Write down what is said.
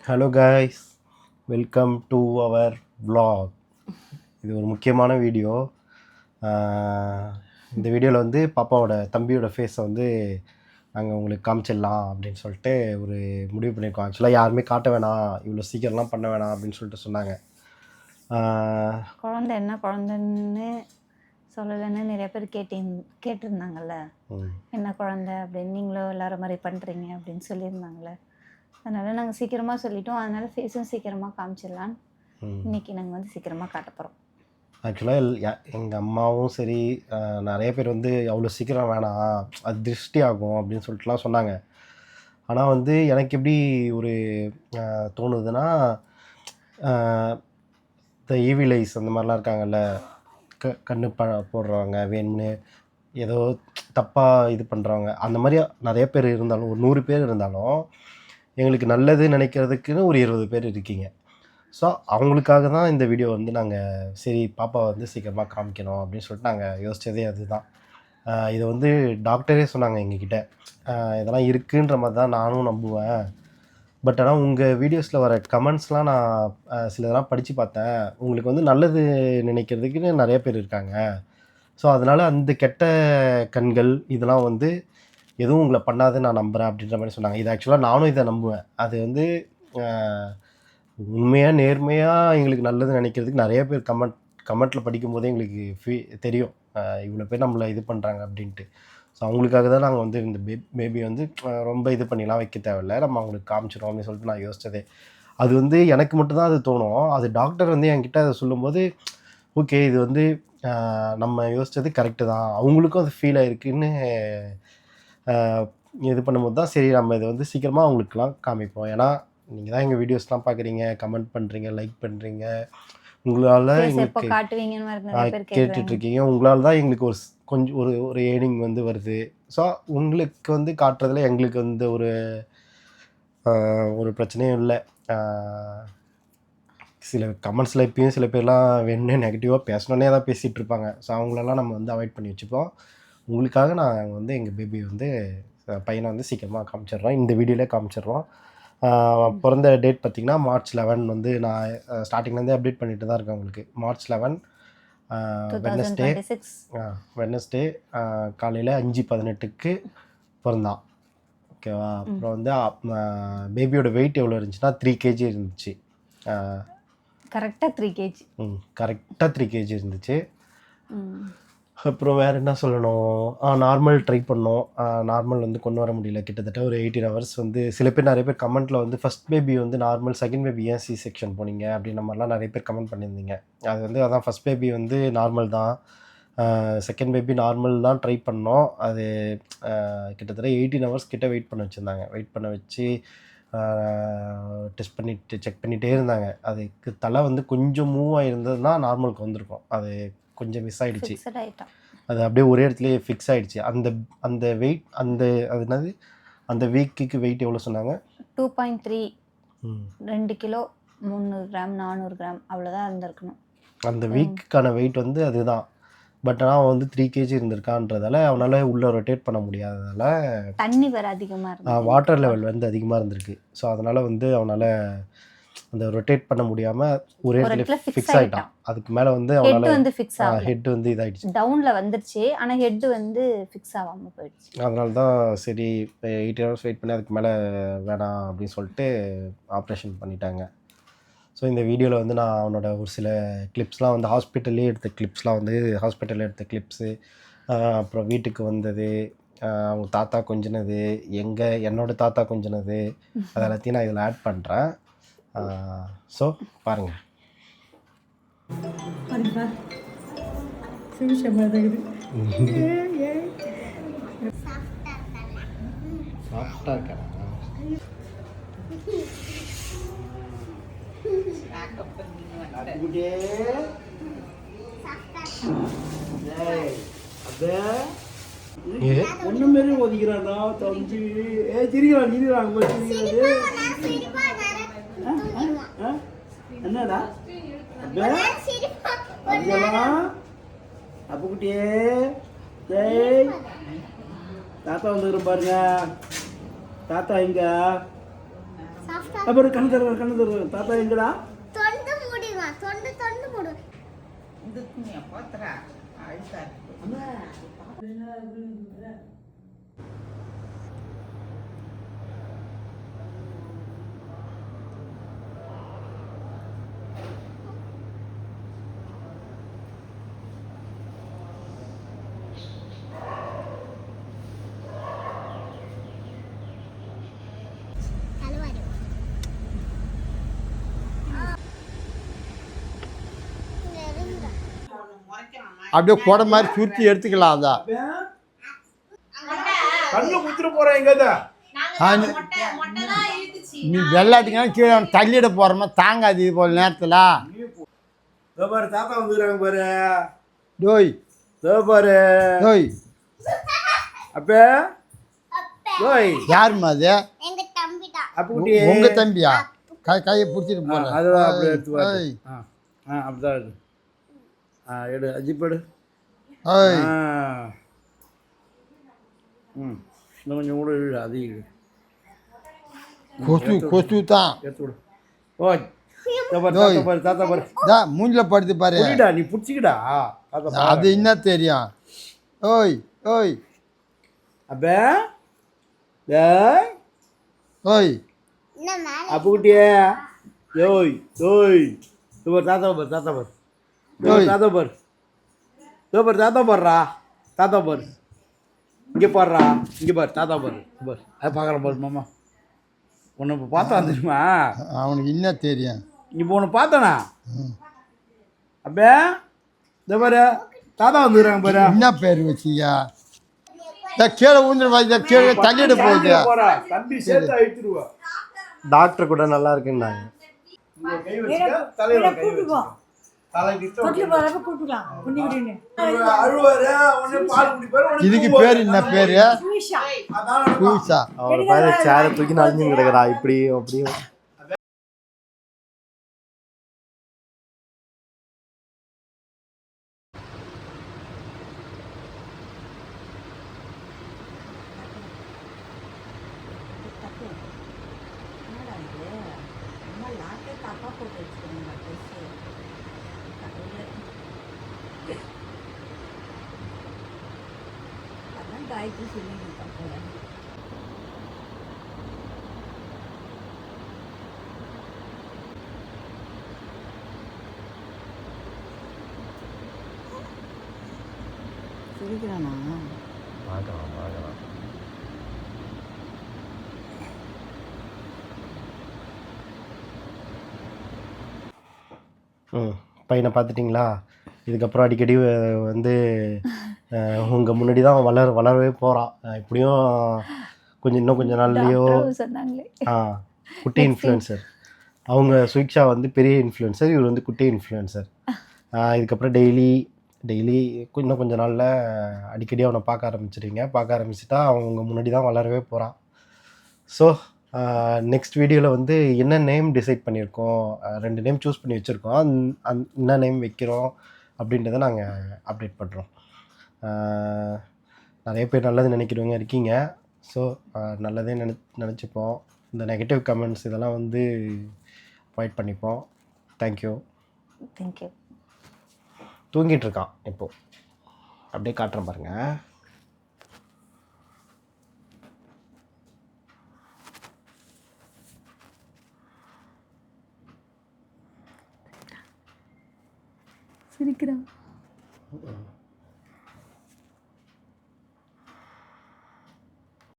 Hello guys, welcome to our vlog. இது ஒரு முக்கியமான வீடியோ. இந்த வீடியோவில் வந்து பாப்பாவோட தம்பியோட ஃபேஸை வந்து நாங்கள் உங்களுக்கு காமிச்சிடலாம் அப்படின்னு சொல்லிட்டு ஒரு முடிவு பண்ணியிருக்கோம். ஆக்சுவலாக யாருமே காட்ட வேணாம், இவ்வளோ சீக்கிரம்லாம் பண்ண வேணாம் அப்படின்னு சொல்லிட்டு சொன்னாங்க. குழந்தை என்ன குழந்தைன்னு சொல்லலைன்னு நிறைய பேர் கேட்டிருந்தாங்கல்ல. என்ன குழந்தை அப்படின்னு நீங்களும் எல்லாரும் மாதிரி பண்ணுறீங்க அப்படின்னு சொல்லியிருந்தாங்களே. அதனால் நாங்கள் சீக்கிரமாக சொல்லிட்டோம். அதனால் ஃபேஸும் சீக்கிரமாக காமிச்சிடலான்னு இன்றைக்கி நாங்கள் வந்து சீக்கிரமாக காட்ட போகிறோம். ஆக்சுவலாக எங்கள் அம்மாவும் சரி, நிறைய பேர் வந்து அவ்வளோ சீக்கிரம் வேணாம், அது திருஷ்டி ஆகும் அப்படின்னு சொல்லிட்டுலாம் சொன்னாங்க. ஆனால் வந்து எனக்கு எப்படி ஒரு தோணுதுன்னா, இந்த ஈவில் ஐஸ் அந்த மாதிரிலாம் இருக்காங்கல்ல, கண்ணு போடுறவங்க வேணும்னு ஏதோ தப்பாக இது பண்ணுறவங்க, அந்த மாதிரி நிறைய பேர் இருந்தாலும், ஒரு 100 பேர் இருந்தாலும் எங்களுக்கு நல்லது நினைக்கிறதுக்குன்னு ஒரு 20 பேர் இருக்கீங்க. ஸோ அவங்களுக்காக தான் இந்த வீடியோ வந்து நாங்கள் சரி பாப்பாவை வந்து சீக்கிரமாக காமிக்கணும் அப்படின்னு சொல்லிட்டு நாங்கள் யோசித்ததே அதுதான். இதை வந்து டாக்டரே சொன்னாங்க எங்ககிட்ட, இதெல்லாம் இருக்குன்ற மாதிரி தான் நானும் நம்புவேன். பட் ஆனால் உங்கள் வீடியோஸில் வர கமெண்ட்ஸ்லாம் நான் சிலதெல்லாம் படித்து பார்த்தேன். உங்களுக்கு வந்து நல்லது நினைக்கிறதுக்குன்னு நிறைய பேர் இருக்காங்க. ஸோ அதனால் அந்த கெட்ட கண்கள் இதெல்லாம் வந்து எதுவும் உங்களை பண்ணாதுன்னு நான் நம்புகிறேன் அப்படின்ற மாதிரி சொன்னாங்க. இது ஆக்சுவலாக நானும் இதை நம்புவேன். அது வந்து உண்மையாக நேர்மையாக எங்களுக்கு நல்லது நினைக்கிறதுக்கு நிறைய பேர் கமெண்ட்டில் படிக்கும்போதே எங்களுக்கு தெரியும் இவ்வளோ பேர் நம்மளை இது பண்ணுறாங்க அப்படின்ட்டு. ஸோ அவங்களுக்காக தான் நாங்கள் வந்து இந்த பேபி வந்து ரொம்ப இது பண்ணிலாம் வைக்க தேவையில்லை, நம்ம அவங்களுக்கு காமிச்சிடும் அப்படின்னு சொல்லிட்டு நான் யோசித்ததே. அது வந்து எனக்கு மட்டும்தான் அது தோணும். அது டாக்டர் வந்து என்கிட்ட அதை சொல்லும்போது ஓகே இது வந்து நம்ம யோசித்தது கரெக்டு தான், அவங்களுக்கும் அது ஃபீல் ஆகிருக்குன்னு இது பண்ணும்போது தான் சரி நம்ம இதை வந்து சீக்கிரமாக அவங்களுக்குலாம் காமிப்போம். ஏன்னா நீங்கள் தான் எங்கள் வீடியோஸ்லாம் பார்க்குறீங்க, கமெண்ட் பண்ணுறீங்க, லைக் பண்ணுறீங்க, உங்களால் எங்களுக்கு கேட்டுட்ருக்கீங்க, உங்களால் தான் எங்களுக்கு கொஞ்சம் ஒரு ஏர்னிங் வந்து வருது. ஸோ உங்களுக்கு வந்து காட்டுறதுல எங்களுக்கு வந்து ஒரு பிரச்சனையும் இல்லை. சில கமெண்ட்ஸில் இப்பயும் சில பேர்லாம் வேணும்னே நெகட்டிவாக பேசணுன்னே தான் பேசிகிட்டு இருப்பாங்க. ஸோ அவங்களெல்லாம் நம்ம வந்து அவாய்ட் பண்ணி வச்சுப்போம். உங்களுக்காக நாங்கள் வந்து எங்கள் பேபி வந்து பையனை வந்து சீக்கிரமாக காமிச்சிடுறோம், இந்த வீடியோவிலே காமிச்சிடுறோம். பிறந்த டேட் பார்த்திங்கன்னா March 11 வந்து நான் ஸ்டார்டிங்லேருந்தே அப்டேட் பண்ணிட்டு தான் இருக்கேன் உங்களுக்கு. March 11 வெட்னஸ்டே காலையில் 5:18க்கு பிறந்தான். ஓகேவா. அப்புறம் வந்து பேபியோட வெயிட் எவ்வளோ இருந்துச்சுன்னா 3 kg இருந்துச்சு. கரெக்டாக 3 kg. கரெக்டாக 3 kg இருந்துச்சு. அப்புறம் வேறு என்ன சொல்லணும், நார்மல் ட்ரை பண்ணோம். நார்மல் வந்து கொண்டு வர முடியல. கிட்டத்தட்ட ஒரு 18 hours வந்து சில பேர் நிறைய பேர் கமெண்ட்டில் வந்து ஃபஸ்ட் பேபி வந்து நார்மல், செகண்ட் பேபி ஏன் சி செக்ஷன் போனீங்க அப்படின்ற மாதிரிலாம் நிறைய பேர் கமெண்ட் பண்ணியிருந்தீங்க. அது வந்து அதான் ஃபஸ்ட் பேபி வந்து நார்மல் தான், செகண்ட் பேபி நார்மல் தான் ட்ரை பண்ணோம். அது கிட்டத்தட்ட 18 hours கிட்ட வெயிட் பண்ண வச்சுருந்தாங்க. வெயிட் பண்ண வச்சு டெஸ்ட் பண்ணிட்டு செக் பண்ணிகிட்டே இருந்தாங்க. அதுக்கு தலை வந்து கொஞ்சம் மூவ் ஆகிருந்ததுன்னா நார்மலுக்கு வந்திருக்கும். அது கொஞ்சம் மிஸ் ஆகிடுச்சு. அது அப்படியே ஒரே இடத்துலையே ஃபிக்ஸ் ஆகிடுச்சு. அந்த வெயிட் அது என்னது அந்த வீக்குக்கு வெயிட் எவ்வளோ சொன்னாங்க? 2.3, 2 கிலோ 300 கிராம் 400 கிராம் அவ்வளோதான் இருந்திருக்கணும். அந்த வீக்குக்கான வெயிட் வந்து அதுதான். பட் ஆனால் வந்து 3 kg இருந்திருக்கான்றதால அவனால் உள்ளே ரொட்டேட் பண்ண முடியாததால் தண்ணி வேறு அதிகமாக வாட்டர் லெவல் வந்து அதிகமாக இருந்திருக்கு. ஸோ அதனால் வந்து அவனால் அந்த ரொட்டேட் பண்ண முடியாமல் ஒரே இடத்துல ஃபிக்ஸ் ஆகிட்டான். அதுக்கு மேலே வந்து அவனால் ஹெட் வந்து இதாகிடுச்சு, டவுனில் வந்துருச்சு. ஆனால் ஹெட் வந்து ஃபிக்ஸ் ஆகாமல் போயிடுச்சு. அதனால தான் சரி 8 hours வெயிட் பண்ணி அதுக்கு மேலே வேணாம் அப்படின்னு சொல்லிட்டு ஆப்ரேஷன் பண்ணிட்டாங்க. ஸோ இந்த வீடியோவில் வந்து நான் அவனோட ஒரு சில கிளிப்ஸ்லாம் வந்து ஹாஸ்பிட்டல்லே எடுத்த கிளிப்ஸு, அப்புறம் வீட்டுக்கு வந்தது, அவங்க தாத்தா கொஞ்சினது, என்னோடய தாத்தா கொஞ்சினது, அது எல்லாத்தையும் நான் இதில் ஆட் பண்ணுறேன். ஸோ பாருங்கள். சாஃப்டாக இருக்கா? ஒன்றும் மாரி ஒதுக்கிறாண்டா தம்பி. திரிகிறான் என்னடா அப்புக்குட்டியே. டேய் தாத்தா வந்துக்கிறோம் பாருங்க. தாத்தா எங்க? அப்புறம் கண்ணு தருவார் தாத்தா எங்கடா தொண்டு மூடிடுவா தொண்டு மூடு தலைவாரி அப்படியே குடை மாதிரி சுருட்டி எடுத்துக்கலாம் அதை. கண்ணு குத்துட்டு போறேன் எங்க நீ வெள்ளாட்டிங்கன்னா கீழே தள்ளிட போகிறோமா தாங்காது இது போல் நேரத்தில். பாரு தாத்தா வந்துக்கிறாங்க பாரு டோய் பாரு டோய் அப்பே டோய் யாரும்மா அது? எங்க தம்பிடா அப்புக்குட்டி உங்கள் தம்பியா? கையை பிடிச்சிட்டு போகிறேன். அதுதான் அப்படியே எடுத்து பாரு. அப்படிதான் இருக்கு எடு அஜிப் எடு ஓய் இன்னும் கொஞ்சம் கூட இழு அதிகம் இழு கொசு தான். எடுத்து விடு ஓய் தாத்தா பாரு தாத்தா பாரு மூஞ்சில் படுத்து பாரு. புரியுடா நீ பிடிச்சிக்கிடா தாத்தா அது என்ன தெரியும்? ஓய் ஓய் அப்பே டேய் ஓய் என்ன மேல அப்புக்குட்டியே ஓய் ஓய் பாரு தாத்தா பாரு தாத்தா பாரு தாத்தா பாரு பாரு தாத்தா பாருடா தாத்தா பாரு இங்கே பாருடா இங்கே பாரு தாத்தா பாரு பாரு அதை பார்க்குறேன் பாரு மாமா உன்னை இப்போ பார்த்தா தெரியுமா அவனுக்கு என்ன தெரியும்? இப்போ உன்னை பார்த்தானா அப்பே இந்த பாரு தாத்தா வந்துடுறாங்க பாரு என்ன பேர் வச்சியா? கீழே ஊந்துரு கீழே தள்ளிட போகுது. தம்பி சேர்த்து அழிச்சிருவா டாக்டர் கூட நல்லா இருக்குன்னாங்க. கை வச்சுக்க தலையில கை வச்சுக்க இதுக்கு பேர் என்ன பேரு? பூசா. அவர் பாரு சேரை தூக்கி நனைஞ்சு கிடக்குறா இப்படியும் அப்படியும். பார்க்கலாம் பையனை பார்த்துட்டிங்களா? இதுக்கப்புறம் அடிக்கடி வந்து உங்கள் முன்னாடி தான் வளரவே போகிறான். இப்படியும் இன்னும் கொஞ்சம் நாள்லேயோ சொன்னாங்களே குட்டி இன்ஃப்ளூயன்சர். அவங்க சுயிக்ஷா வந்து பெரிய இன்ஃப்ளூயன்சர், இவர் வந்து குட்டி இன்ஃப்ளூயன்சர். இதுக்கப்புறம் டெய்லி இன்னும் கொஞ்சம் நாளில் அடிக்கடி அவனை பார்க்க ஆரம்பிச்சிட்டா அவன் உங்கள் முன்னாடி தான் வளரவே போகிறான். ஸோ நெக்ஸ்ட் வீடியோவில் வந்து என்ன நேம் டிசைட் பண்ணியிருக்கோம், 2 நேம் சூஸ் பண்ணி வச்சுருக்கோம். என்ன நேம் வைக்கிறோம் அப்படின்றத நாங்கள் அப்டேட் பண்ணுறோம். நிறைய பேர் நல்லது நினைக்கிறவங்க இருக்கீங்க. ஸோ நல்லதே நினச்சிப்போம். இந்த நெகட்டிவ் கமெண்ட்ஸ் இதெல்லாம் வந்து அவாய்ட் பண்ணிப்போம். தேங்க்யூ. தூங்கிட்டு இருக்கான் இப்போது, அப்படியே காட்டுறேன் பாருங்கள். சிரிக்கிறான்.